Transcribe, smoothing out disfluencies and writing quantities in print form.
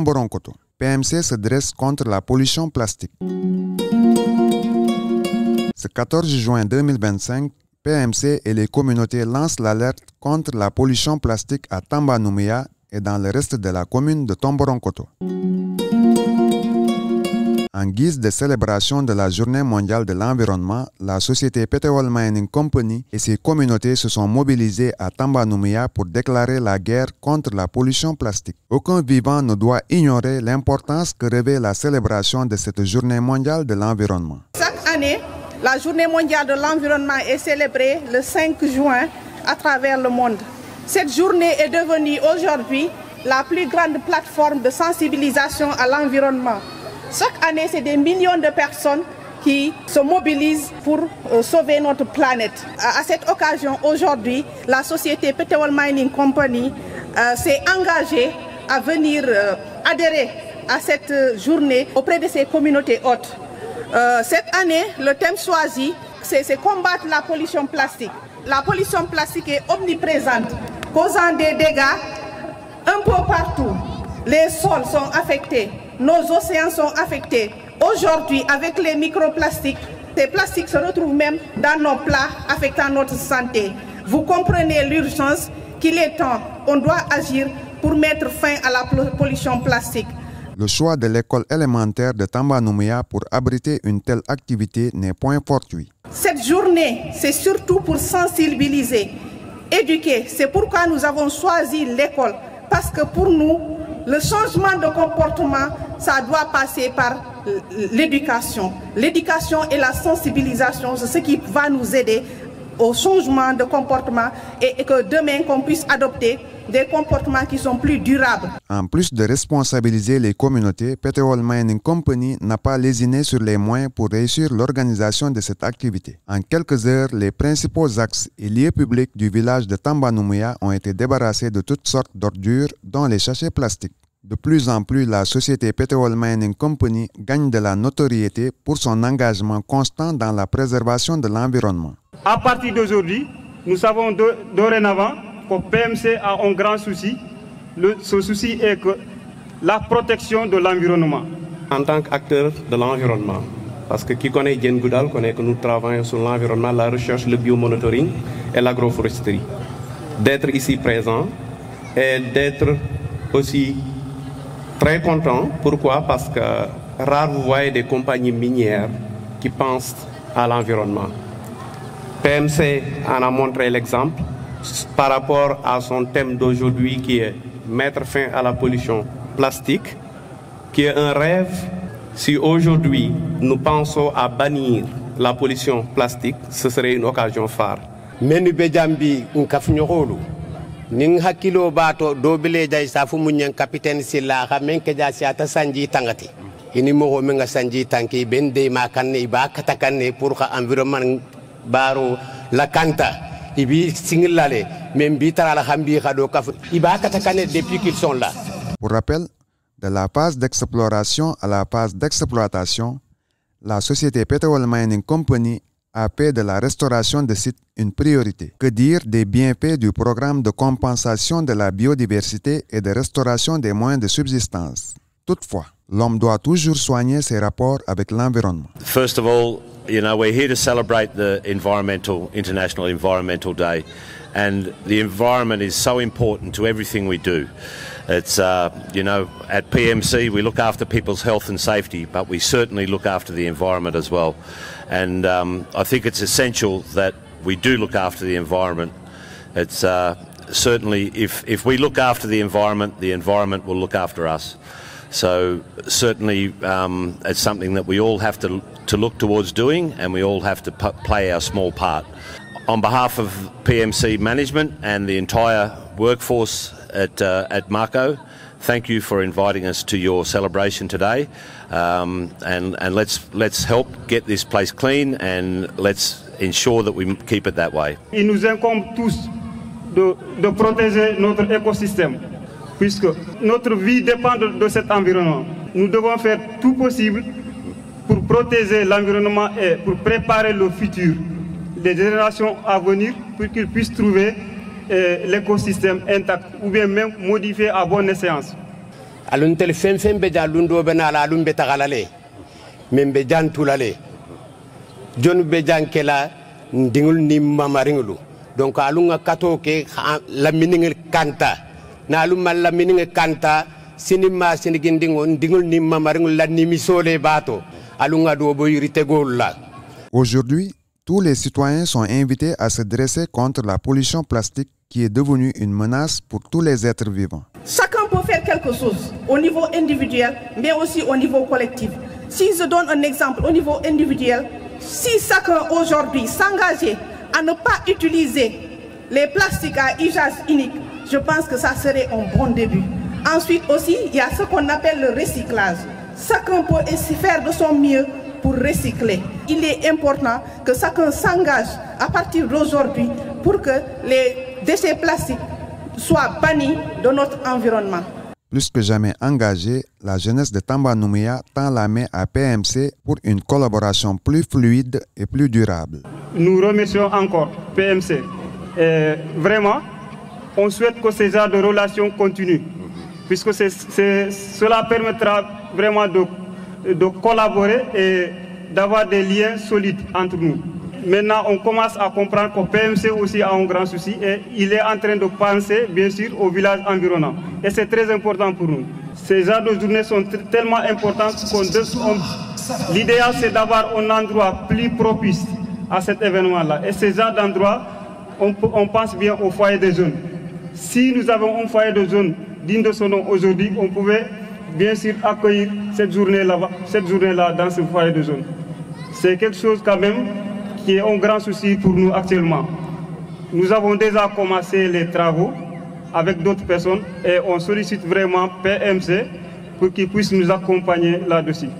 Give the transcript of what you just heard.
Tomboronkoto. PMC se dresse contre la pollution plastique. Ce 14 juin 2025, PMC et les communautés lancent l'alerte contre la pollution plastique à Tamba-Nouméa et dans le reste de la commune de Tomboronkoto. En guise de célébration de la Journée mondiale de l'environnement, la société Petewol Mining Company et ses communautés se sont mobilisées à Tamba-Nouméa pour déclarer la guerre contre la pollution plastique. Aucun vivant ne doit ignorer l'importance que revêt la célébration de cette Journée mondiale de l'environnement. Chaque année, la Journée mondiale de l'environnement est célébrée le 5 juin à travers le monde. Cette journée est devenue aujourd'hui la plus grande plateforme de sensibilisation à l'environnement. Chaque année, c'est des millions de personnes qui se mobilisent pour sauver notre planète. À cette occasion, aujourd'hui, la société Petewol Mining Company s'est engagée à venir adhérer à cette journée auprès de ses communautés hôtes. Cette année, le thème choisi, c'est combattre la pollution plastique. La pollution plastique est omniprésente, causant des dégâts un peu partout. Les sols sont affectés. Nos océans sont affectés. Aujourd'hui, avec les microplastiques, ces plastiques se retrouvent même dans nos plats, affectant notre santé. Vous comprenez l'urgence qu'il est temps. On doit agir pour mettre fin à la pollution plastique. Le choix de l'école élémentaire de Tamba-Nouméa pour abriter une telle activité n'est point fortuit. Cette journée, c'est surtout pour sensibiliser, éduquer. C'est pourquoi nous avons choisi l'école. Parce que pour nous, le changement de comportement, ça doit passer par l'éducation. L'éducation et la sensibilisation, c'est ce qui va nous aider au changement de comportement et que demain, qu'on puisse adopter des comportements qui sont plus durables. En plus de responsabiliser les communautés, Petewol Mining Company n'a pas lésiné sur les moyens pour réussir l'organisation de cette activité. En quelques heures, les principaux axes et lieux publics du village de Tamba-Nouméa ont été débarrassés de toutes sortes d'ordures, dont les sachets plastiques. De plus en plus, la société Petewol Mining Company gagne de la notoriété pour son engagement constant dans la préservation de l'environnement. À partir d'aujourd'hui, nous savons dorénavant que PMC a un grand souci. Ce souci est que la protection de l'environnement. En tant qu'acteur de l'environnement, parce que qui connaît Djen Goudal connaît que nous travaillons sur l'environnement, la recherche, le biomonitoring et l'agroforesterie. D'être ici présent et d'être aussi très content. Pourquoi? Parce que rare vous voyez des compagnies minières qui pensent à l'environnement. PMC en a montré l'exemple par rapport à son thème d'aujourd'hui qui est mettre fin à la pollution plastique, qui est un rêve. Si aujourd'hui nous pensons à bannir la pollution plastique, ce serait une occasion phare. Menu bejambi nkafnyoro ning hakilo bato dobile jay safu munyan capitaine silla khamen ke ja siata sanji tangati ini mo menga sanji tanki bende makanne iba katakanne pour ka environnement baro la kanta ibi singilale même bi tara la khambi khado kaf iba katakanne depuis qu'ils sont là. Pour rappel, de la phase d'exploration à la phase d'exploitation, la société Petewol Mining Company a fait de la restauration de sites une priorité. Que dire des bienfaits du programme de compensation de la biodiversité et de restauration des moyens de subsistance? Toutefois, l'homme doit toujours soigner ses rapports avec l'environnement. First of all, you know, we're here to celebrate the International Environmental Day, and the environment is so important to everything we do. It's, you know, at PMC we look after people's health and safety, but we certainly look after the environment as well. And I think it's essential that we do look after the environment. It's certainly, if we look after the environment will look after us. So certainly it's something that we all have to look towards doing, and we all have to play our small part. On behalf of PMC management and the entire workforce at Mako, thank you for inviting us to your celebration today, and let's help get this place clean, and let's ensure that we keep it that way. Il nous incombe tous de protéger notre écosystème, puisque notre vie dépend de cet environnement. Nous devons faire tout possible pour protéger l'environnement et pour préparer le futur, les générations à venir, pour qu'ils puissent trouver l'écosystème intact ou bien même modifié à bonne escient. alun tel fem fem be jalun do bena la alun be tagalale men be jantulale jon be jankela dingul ni mamaringulu donc alunga kato ke la miningel kanta na alum la miningel kanta sinima sinigindingo dingul ni mamaringul la nimisole bato alunga do boyrite golla. Aujourd'hui, tous les citoyens sont invités à se dresser contre la pollution plastique qui est devenue une menace pour tous les êtres vivants. Chacun peut faire quelque chose au niveau individuel, mais aussi au niveau collectif. Si je donne un exemple au niveau individuel, si chacun aujourd'hui s'engageait à ne pas utiliser les plastiques à usage unique, je pense que ça serait un bon début. Ensuite aussi, il y a ce qu'on appelle le recyclage. Chacun peut faire de son mieux pour recycler. Il est important que chacun s'engage à partir d'aujourd'hui pour que les déchets plastiques soient bannis de notre environnement. Plus que jamais engagée, la jeunesse de Tamba Nouméa tend la main à PMC pour une collaboration plus fluide et plus durable. Nous remercions encore PMC. Et vraiment, on souhaite que ces genres de relations continuent, puisque cela permettra vraiment de collaborer et d'avoir des liens solides entre nous. Maintenant, on commence à comprendre que PMC aussi a un grand souci et il est en train de penser, bien sûr, au village environnant. Et c'est très important pour nous. Ces genres de journées sont tellement importantes que l'idéal, c'est d'avoir un endroit plus propice à cet événement-là. Et ces genres d'endroits, on pense bien au foyer des jeunes. Si nous avons un foyer de jeunes digne de son nom aujourd'hui, on pouvait bien sûr accueillir cette journée-là dans ce foyer de jeunes. C'est quelque chose quand même qui est un grand souci pour nous actuellement. Nous avons déjà commencé les travaux avec d'autres personnes et on sollicite vraiment PMC pour qu'ils puissent nous accompagner là-dessus.